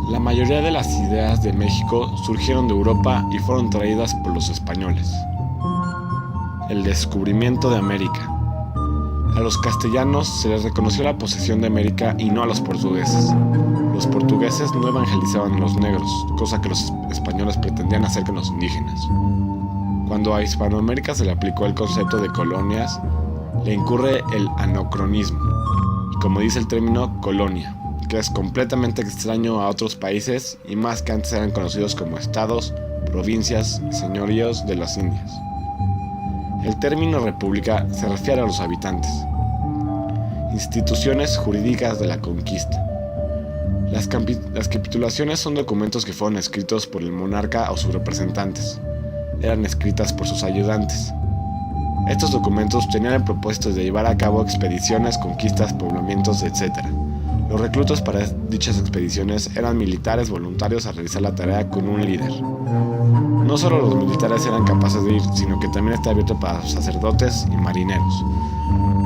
La mayoría de las ideas de México surgieron de Europa y fueron traídas por los españoles. El descubrimiento de América. A los castellanos se les reconoció la posesión de América y no a los portugueses. Los portugueses no evangelizaban a los negros, cosa que los españoles pretendían hacer con los indígenas. Cuando a Hispanoamérica se le aplicó el concepto de colonias, le incurre el anacronismo, y como dice el término, colonia, que es completamente extraño a otros países y más que antes eran conocidos como estados, provincias y señoríos de las Indias. El término república se refiere a los habitantes. Instituciones jurídicas de la conquista. Las capitulaciones son documentos que fueron escritos por el monarca o sus representantes. Eran escritas por sus ayudantes. Estos documentos tenían el propósito de llevar a cabo expediciones, conquistas, poblamientos, etc. Los reclutos para dichas expediciones eran militares voluntarios a realizar la tarea con un líder. No solo los militares eran capaces de ir, sino que también está abierto para sacerdotes y marineros.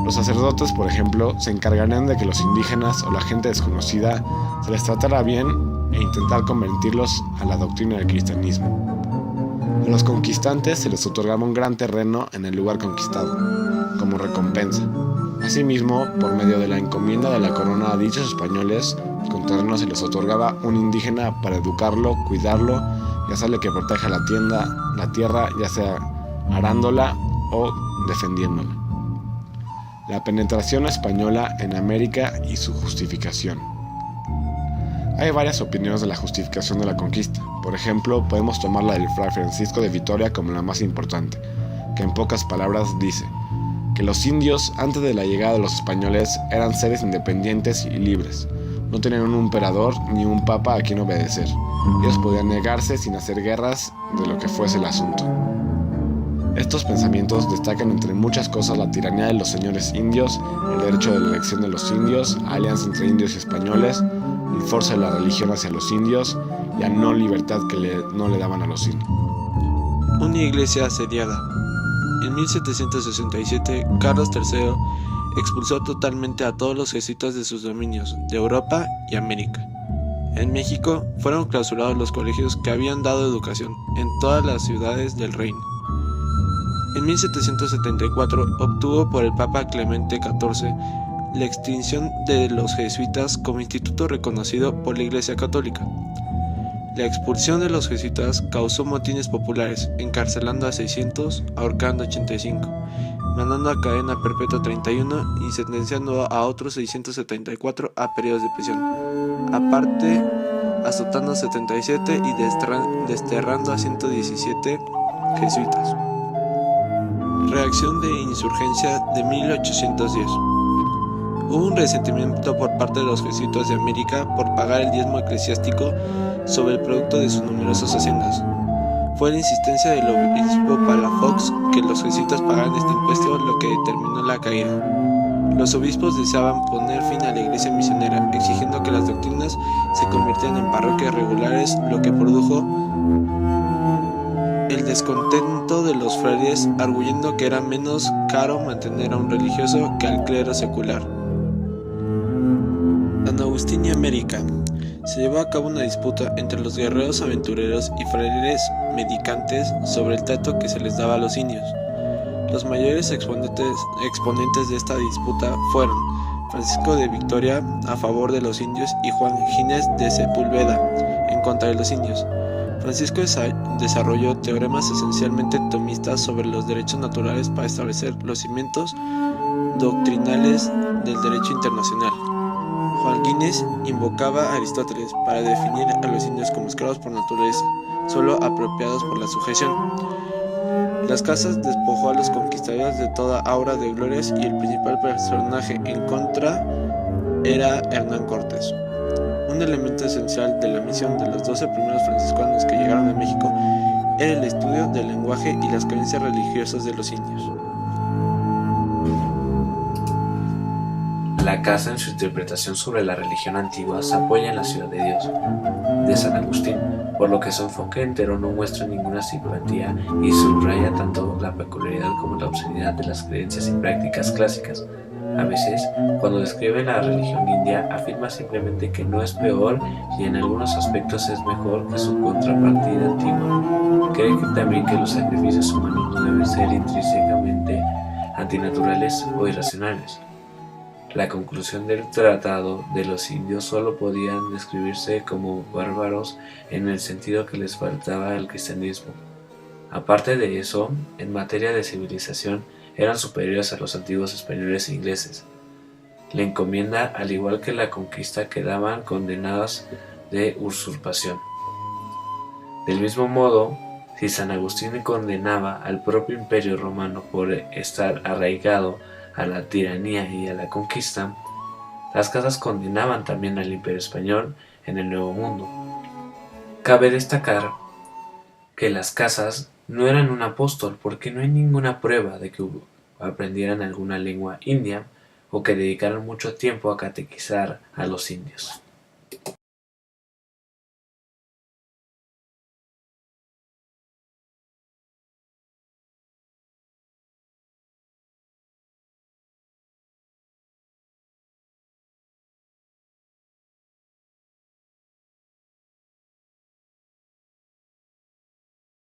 Los sacerdotes, por ejemplo, se encargarían de que los indígenas o la gente desconocida se les tratara bien e intentar convertirlos a la doctrina del cristianismo. A los conquistantes se les otorgaba un gran terreno en el lugar conquistado, como recompensa. Asimismo, por medio de la encomienda de la corona a dichos españoles, con terreno se les otorgaba un indígena para educarlo, cuidarlo y hacerle que proteja la tierra, ya sea arándola o defendiéndola. La penetración española en América y su justificación. Hay varias opiniones de la justificación de la conquista. Por ejemplo, podemos tomar la del Fray Francisco de Vitoria como la más importante, que en pocas palabras dice que los indios, antes de la llegada de los españoles, eran seres independientes y libres. No tenían un emperador ni un papa a quien obedecer. Ellos podían negarse sin hacer guerras de lo que fuese el asunto. Estos pensamientos destacan entre muchas cosas la tiranía de los señores indios, el derecho de la elección de los indios, alianza entre indios y españoles, el force de la religión hacia los indios y la no libertad que no le daban a los indios. Una iglesia asediada. En 1767, Carlos III expulsó totalmente a todos los jesuitas de sus dominios de Europa y América. En México fueron clausurados los colegios que habían dado educación en todas las ciudades del reino. En 1774 obtuvo por el Papa Clemente XIV la extinción de los jesuitas como instituto reconocido por la Iglesia Católica. La expulsión de los jesuitas causó motines populares, encarcelando a 600, ahorcando a 85, mandando a cadena perpetua a 31 y sentenciando a otros 674 a periodos de prisión. Aparte, azotando a 77 y desterrando a 117 jesuitas. Reacción de insurgencia de 1810. Hubo un resentimiento por parte de los jesuitas de América por pagar el diezmo eclesiástico sobre el producto de sus numerosas haciendas. Fue la insistencia del obispo Palafox que los jesuitas pagaran este impuesto lo que determinó la caída. Los obispos deseaban poner fin a la iglesia misionera, exigiendo que las doctrinas se convirtieran en parroquias regulares, lo que produjo el descontento de los frailes, arguyendo que era menos caro mantener a un religioso que al clero secular. San Agustín y América. Se llevó a cabo una disputa entre los guerreros aventureros y frailes mendicantes sobre el trato que se les daba a los indios. Los mayores exponentes de esta disputa fueron Francisco de Vitoria a favor de los indios y Juan Ginés de Sepúlveda en contra de los indios. Francisco desarrolló teoremas esencialmente tomistas sobre los derechos naturales para establecer los cimientos doctrinales del derecho internacional. Juan Ginés invocaba a Aristóteles para definir a los indios como esclavos por naturaleza, solo apropiados por la sujeción. Las Casas despojó a los conquistadores de toda aura de glorias y el principal personaje en contra era Hernán Cortés. Un elemento esencial de la misión de los 12 primeros franciscanos que llegaron a México era el estudio del lenguaje y las creencias religiosas de los indios. La Casa, en su interpretación sobre la religión antigua, se apoya en la Ciudad de Dios, de San Agustín, por lo que su enfoque entero no muestra ninguna simpatía y subraya tanto la peculiaridad como la obscenidad de las creencias y prácticas clásicas. A veces, cuando describe la religión india, afirma simplemente que no es peor y en algunos aspectos es mejor que su contrapartida antigua. Cree que también que los sacrificios humanos no deben ser intrínsecamente antinaturales o irracionales. La conclusión del tratado de los indios solo podían describirse como bárbaros en el sentido que les faltaba el cristianismo. Aparte de eso, en materia de civilización, eran superiores a los antiguos españoles e ingleses. La encomienda, al igual que la conquista, quedaban condenadas de usurpación. Del mismo modo, si San Agustín condenaba al propio Imperio Romano por estar arraigado a la tiranía y a la conquista, las casas condenaban también al Imperio Español en el Nuevo Mundo. Cabe destacar que las casas no eran un apóstol porque no hay ninguna prueba de que aprendieran alguna lengua india o que dedicaran mucho tiempo a catequizar a los indios.